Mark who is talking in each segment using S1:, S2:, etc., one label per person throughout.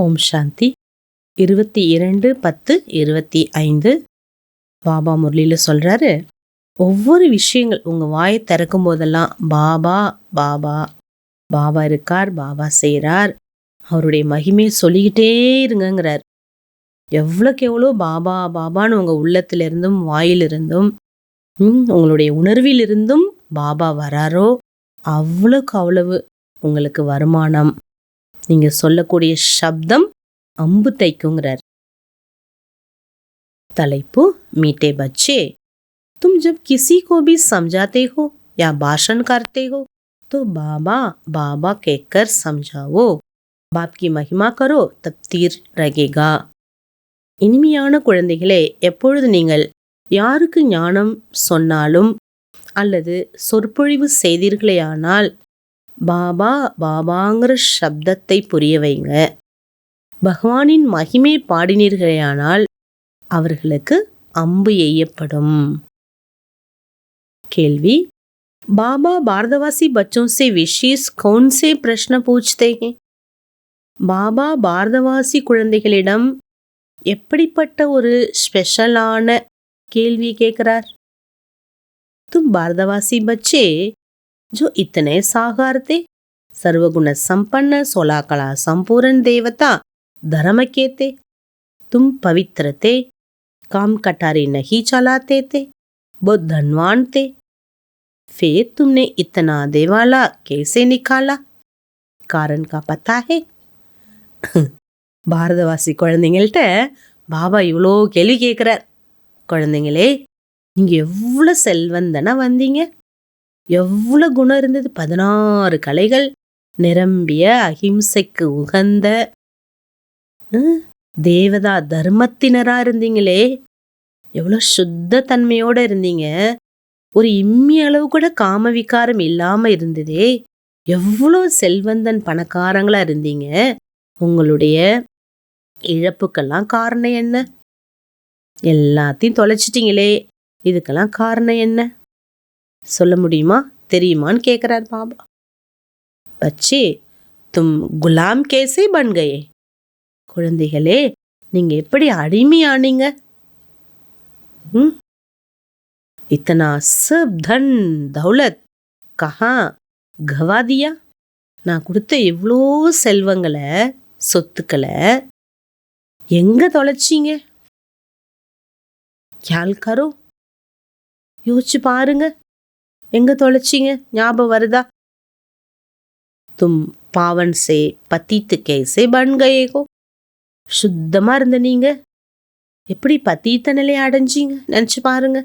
S1: ஓம் சாந்தி 22/10/25 பாபா முரளியில் சொல்கிறாரு, ஒவ்வொரு விஷயங்கள் உங்கள் வாயை திறக்கும் போதெல்லாம் பாபா பாபா பாபா இருக்கார், பாபா செய்கிறார், அவருடைய மகிமையை சொல்லிக்கிட்டே இருங்கங்கிறார். எவ்வளோக்கு எவ்வளோ பாபா பாபான்னு உங்கள் உள்ளத்திலிருந்தும் வாயிலிருந்தும் உங்களுடைய உணர்விலிருந்தும் பாபா வராரோ அவ்வளோக்கு அவ்வளவு உங்களுக்கு வருமானம். நீங்கள் சொல்லக்கூடிய சப்தம் அம்பு தைக்குங்கிறார். தலைப்பு மீட்டே பच्चे, तुम जब किसी को भी समझाते हो या भाषण करते हो तो बाबा बाबा कहकर समझाओ, बाप की महिमा करो तब तीर लगेगा. இனிமையான குழந்தைகளே, எப்பொழுது நீங்கள் யாருக்கு ஞானம் சொன்னாலும் அல்லது சொற்பொழிவு செய்தீர்களேயானால் பாபா பாபாங்கிற சப்தத்தை புரிய வைங்க. பகவானின் மகிமை பாடினீர்களேயானால் அவர்களுக்கு அம்பு எய்யப்படும். கேள்வி, பாபா பாரதவாசி बच्चों से विशेष कौन से प्रश्न पूछते हैं? பாபா பாரதவாசி குழந்தைகளிடம் எப்படிப்பட்ட ஒரு ஸ்பெஷலான கேள்வி கேட்கிறார்? तुम भारतवासी बच्चे जो इतने साकार थे, सर्वगुण संपन्न 16 कला संपूर्ण देवता धर्म के थे, तुम पवित्र थे, काम कटारी नहीं चलाते थे, बहुत धनवान थे, फिर तुमने इतना देवाला कैसे निकाला? कारण का पता है? பாரதவாசி குழந்தைங்கள்ட்ட பாபா இவ்வளோ கேள்வி கேட்குறார். குழந்தைங்களே, நீங்கள் எவ்வளோ செல்வந்தனா வந்தீங்க, எவ்வளோ குணம் இருந்தது, 16 கலைகள் நிரம்பிய அஹிம்சைக்கு உகந்த தேவதா தர்மத்தினராக இருந்தீங்களே, எவ்வளோ சுத்த தன்மையோடு இருந்தீங்க, ஒரு இம்மி அளவு கூட காம விகாரம் இல்லாமல் இருந்ததே, எவ்வளோ செல்வந்தன் பணக்காரங்களா இருந்தீங்க, உங்களுடைய இழப்புக்கெல்லாம் காரணம் என்ன? எல்லாத்தையும் தொலைச்சிட்டிங்களே, இதுக்கெல்லாம் காரணம் என்ன சொல்ல முடியுமா, தெரியுமான்னு கேட்குறார் பாபா. பச்சே தும் குலாம் கேசே பன் கயே, குழந்தைகளே நீங்க எப்படி அடிமையானீங்க? இத்தனா சப் தன் தௌலத் கஹா கவா தியா, நான் கொடுத்த எவ்வளோ செல்வங்களை சொத்துக்களை எங்க தொலைச்சிங்க? ख्याल करो, யோசிச்சு பாருங்க, எங்க தொலைச்சிங்க? ஞாபகம் வருதா? தும் பாவன் சே பத்தித்து கேசே பன் கயே கோ, சுத்தமா இருந்த நீங்க எப்படி பத்தீத்த நிலையை அடைஞ்சிங்க நினைச்சு பாருங்க.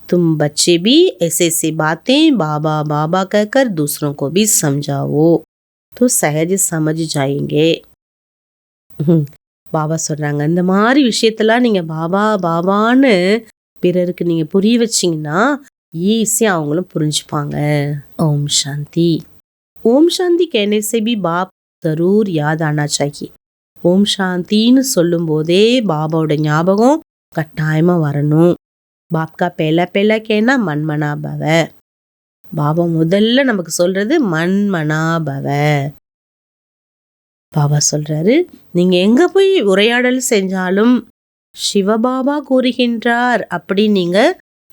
S1: तुम बच्चे भी ऐसे ऐसे बातें बाबा बाबा कहकर दूसरों को भी समझाओ तो सहज समझ जाएंगे. பாபா சொல்றாங்க, இந்த மாதிரி விஷயத்தெல்லாம் நீங்க பாபா பாபான்னு பிறருக்கு நீங்க புரிய வச்சிங்கன்னா ஈஸியா அவங்களும் புரிஞ்சுப்பாங்க. ஓம் சாந்தி. ஓம் சாந்தி कहने से भी बाप जरूर याद आना चाहिए. ஓம் சாந்தின்னு சொல்லும் போதே பாபாவோட ஞாபகம் கட்டாயமா வரணும். பாப்கா பேலா பேலா கேனா மன்மனா பவ, பாபா முதல்ல நமக்கு சொல்றது மன்மனா பவ. பாபா சொல்றாரு, நீங்க எங்க போய் உரையாடல் செஞ்சாலும் சிவபாபா கூறுகின்றார் அப்படி நீங்க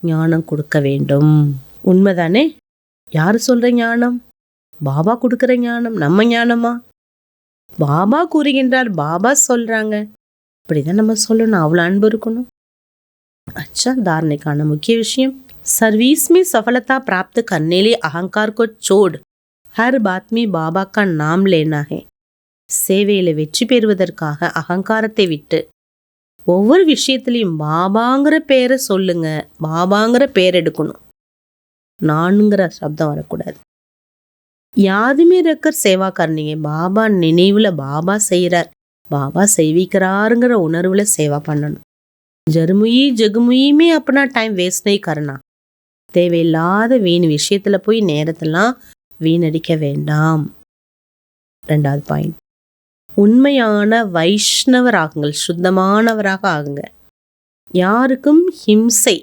S1: ஞானம் கொடுக்க வேண்டும். உண்மைதானே? யாரு சொல்ற ஞானம்? பாபா கொடுக்கிற ஞானம். நம்ம ஞானமா? பாபா கூறுகின்றார், பாபா சொல்றாங்க, இப்படிதான் நம்ம சொல்லணும். அவ்வளோ அன்பு இருக்கணும். अच्छा, धारणेकाன मुख्य विषय, सर्विस में सफलता प्राप्त करने लिए अहंकार को छोड़ हर बात में बाबा का नाम लेना है. சேவையில வெற்றி பெறுவதற்காக அகங்காரத்தை விட்டு ஒவ்வொரு விஷயத்திலையும் பாபாங்கிற பேரை சொல்லுங்க, பாபாங்கிற பேர் எடுக்கணும், நானுங்கிற சப்தம் வரக்கூடாது. யாதுமே ரக்கர் சேவா கர்னீங்க, பாபா நினைவுல பாபா செய்கிறார், பாபா செய்விக்கிறாருங்கிற உணர்வுல சேவா பண்ணணும். ஜருமுயி ஜகுமுயுமே அப்பனா டைம் வேஸ்ட் நை கரணா, தேவையில்லாத வீண் விஷயத்துல போய் நேரத்தெல்லாம் வீணடிக்க வேண்டாம். 2வது பாயிண்ட், உண்மையான வைஷ்ணவராகுங்கள், சுத்தமானவராக ஆகுங்க. யாருக்கும் ஹிம்சை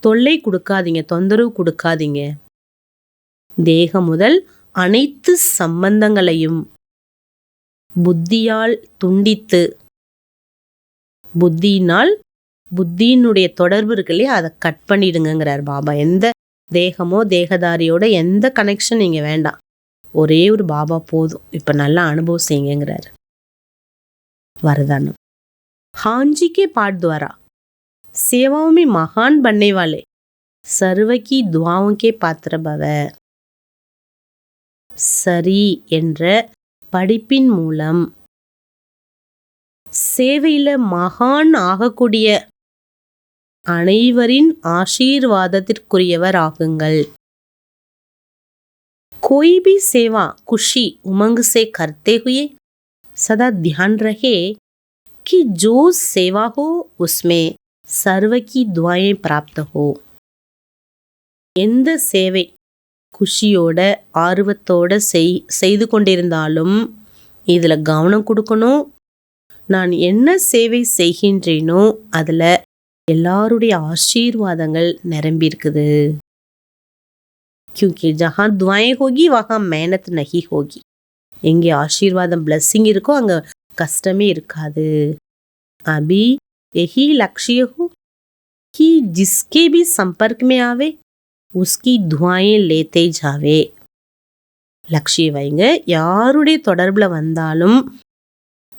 S1: தொல்லை கொடுக்காதீங்க, தொந்தரவு கொடுக்காதீங்க. தேகம் முதல் அனைத்து சம்பந்தங்களையும் புத்தியால் துண்டித்து, புத்தியினால் புத்தியினுடைய தொடர்பு இருக்கு இல்லையா, அதை கட் பண்ணிடுங்கிறார் பாபா. எந்த தேகமோ தேகதாரியோட எந்த கனெக்ஷன் நீங்கள் வேண்டாம், ஒரே ஒரு பாபா போதும். இப்போ நல்லா அனுபவம் செய்யுங்கிறார். वरदान। हाँ जी के पाठ द्वारा सेवाओं में महान बनने वाले सर्व की दुआओं के पात्र भव। சரி என்ற படிப்பின் மூலம் சேவையில மகான் ஆகக்கூடிய அனைவரின் ஆசீர்வாதத்திற்குரியவர் ஆகுங்கள்। कोई भी सेवा खुशी उमंग से करते हुए सदा ध्यान रहे कि जो सेवा हो उसमें सर्व की दुआएं प्राप्त हो। எந்த சேவை குஷியோட ஆர்வத்தோட செய்து கொண்டிருந்தாலும் இதில் கவனம் கொடுக்கணும், நான் என்ன சேவை செய்கின்றேனோ அதில் எல்லாருடைய ஆசீர்வாதங்கள் நிரம்பி இருக்குது। क्योंकि जहाँ दुआएं होगी वहाँ मेहनत नहीं होगी। எங்கே ஆசீர்வாதம் பிளஸ்ஸிங் இருக்கோ அங்கே கஷ்டமே இருக்காது। अभी यही लक्ष्य हो कि जिसके भी संपर्क में आवे उसकी दुआएं लेते जावे। லட்சியம் வைங்க, யாருடைய தொடர்பில் வந்தாலும்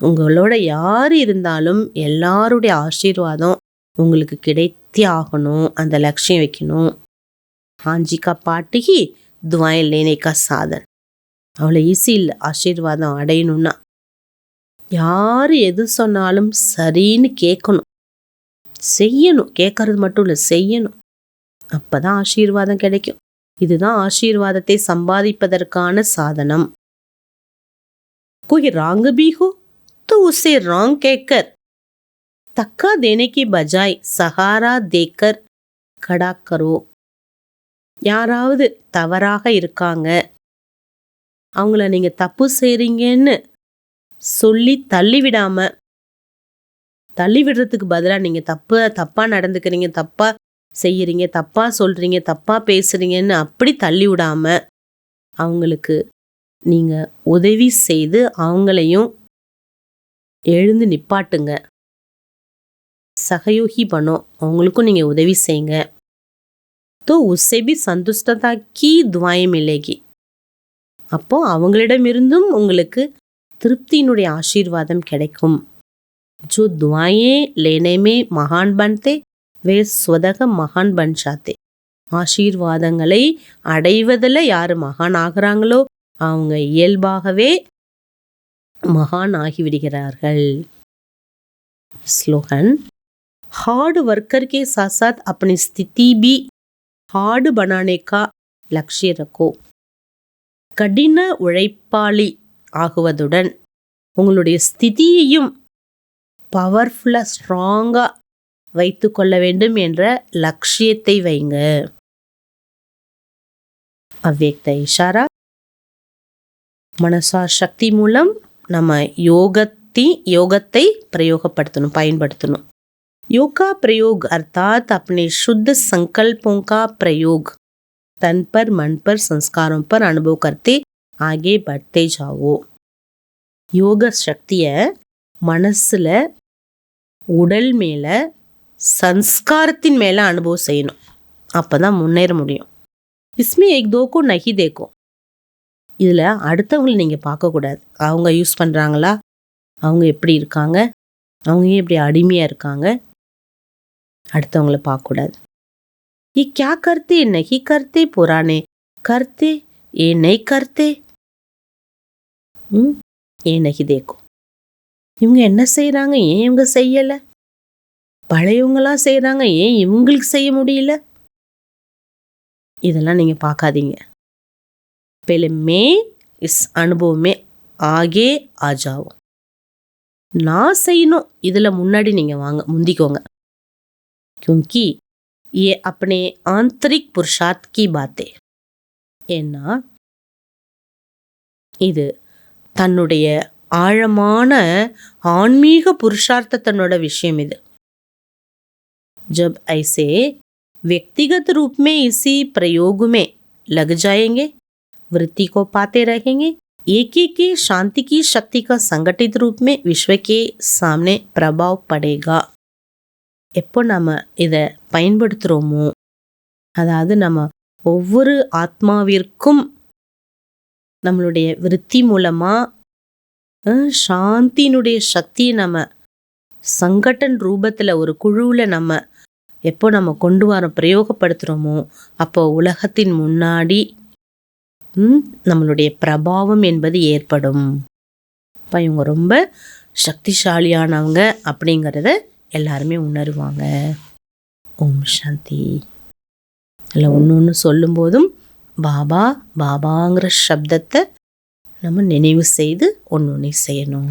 S1: உங்களோட யார் இருந்தாலும் எல்லாருடைய ஆசீர்வாதம் உங்களுக்கு கிடைத்தே ஆகணும், அந்த லட்சியம் வைக்கணும்। हांजी का पाठ ही दुआएं लेने का साधन। அவ்வளோ ஈஸி இல்லை ஆசீர்வாதம் அடையணும்னா। யார் எது சொன்னாலும் சரின்னு கேட்கணும், செய்யணும், கேட்கறது மட்டும் இல்லை செய்யணும், அப்பதான் ஆசீர்வாதம் கிடைக்கும்। இதுதான் ஆசீர்வாதத்தை சம்பாதிப்பதற்கான சாதனம்। कोई रॉन्ग भी हो तो उसे रॉन्ग कहकर धक्का देने की बजाय सहारा देकर खड़ा करो। யாராவது தவறாக இருக்காங்க, அவங்கள நீங்கள் தப்பு செய்கிறீங்கன்னு சொல்லி தள்ளிவிடுறதுக்கு பதிலாக நீங்கள் தப்பாக நடந்துக்கிறீங்க, தப்பாக செய்கிறீங்க, தப்பாக சொல்கிறீங்க, தப்பாக பேசுகிறீங்கன்னு அப்படி தள்ளி விடாம அவங்களுக்கு நீங்கள் உதவி செய்து அவங்களையும் எழுந்து நிப்பாட்டுங்க। சகயோகி பண்ணோம், அவங்களுக்கும் நீங்கள் உதவி செய்யுங்க। तो उससे भी संतुष्टता की दुआएं मिलेगी। அப்போ அவங்களிடமிருந்தும் உங்களுக்கு திருப்தியினுடைய ஆசீர்வாதம் கிடைக்கும்। जो दुआएं लेने में महान बनते वे स्वतः महान बन जाते। ஆசீர்வாதங்களை அடைவதில் யார் மகான் ஆகிறாங்களோ அவங்க இயல்பாகவே மகான் ஆகிவிடுகிறார்கள்। ஸ்லோகன்। हार्ड वर्कर के साथ साथ अपनी स्थिति भी हार्ड बनाने का लक्ष्य रखो। கடின உழைப்பாளி ஆகுவதுடன் உங்களுடைய ஸ்திதியையும் பவர்ஃபுல்லாக ஸ்ட்ராங்காக வைத்து கொள்ள வேண்டும் என்ற லட்சியத்தை வைங்க। அவ்யக்த இஷாரா, மனசார் சக்தி மூலம் நம்ம யோகத்தை பிரயோகப்படுத்தணும், பயன்படுத்தணும்। योग का प्रयोग अर्थात अपने शुद्ध संकल्पों का प्रयोग तन पर मन पर संस्कारों पर अनुभव करते आगे बढ़ते जाओ। யோக சக்தியை மனசில் உடல் மேலே சன்ஸ்காரத்தின் மேலே அனுபவம் செய்யணும், அப்போ தான் முன்னேற முடியும்। इसमें एक दो को नहीं देखो। இதில் அடுத்தவங்களை நீங்கள் பார்க்கக்கூடாது, அவங்க யூஸ் பண்ணுறாங்களா, அவங்க எப்படி இருக்காங்க, அவங்க ஏன் இப்படி அடிமையாக இருக்காங்க, அடுத்தவங்களை பார்க்கக்கூடாது। ये क्या करते नहीं करते, पुराने करते ये नहीं करते, ये नहीं देखो। இவங்க என்ன செய்கிறாங்க, ஏன் இவங்க செய்யலை, பழையவங்களாம் செய்கிறாங்க, ஏன் இவங்களுக்கு செய்ய முடியல, இதெல்லாம் நீங்கள் பார்க்காதீங்க। पहले मैं इस अनुभव में आगे आ जाओ। நான் செய்யணும் இதில் முன்னாடி நீங்கள் முந்திக்கோங்க। क्योंकि ये अपने आंतरिक पुरुषार्थ की बातें। ஏன்னா இது தன்னுடைய ஆழமான ஆன்மீக புருஷார்த்தத்தனோட விஷயம் இது। जब ऐसे व्यक्तिगत रूप में इसी प्रयोग में लग जाएंगे, वृत्ति को पाते रहेंगे, एक एक के शांति की शक्ति का संगठित रूप में विश्व के सामने प्रभाव पड़ेगा. எப்போ நம்ம இதை பயன்படுத்துகிறோமோ, அதாவது நம்ம ஒவ்வொரு ஆத்மாவிற்கும் நம்மளுடைய விருத்தி மூலமாக சாந்தியினுடைய சக்தியை நம்ம சங்கட்டன் ரூபத்தில் ஒரு குழுவில் நம்ம எப்போ நம்ம கொண்டு வர பிரயோகப்படுத்துகிறோமோ, அப்போ உலகத்தின் முன்னாடி நம்மளுடைய பிரபாவம் என்பது ஏற்படும். இப்போ இவங்க ரொம்ப சக்திசாலியானவங்க அப்படிங்கிறத எல்லாருமே உணருவாங்க. ஓம் சாந்தி. இல்லை ஒன்று ஒன்று சொல்லும்போதும் பாபா பாபாங்கிற சப்தத்தை நம்ம நினைவு செய்து ஒன்று ஒன்று செய்யணும்.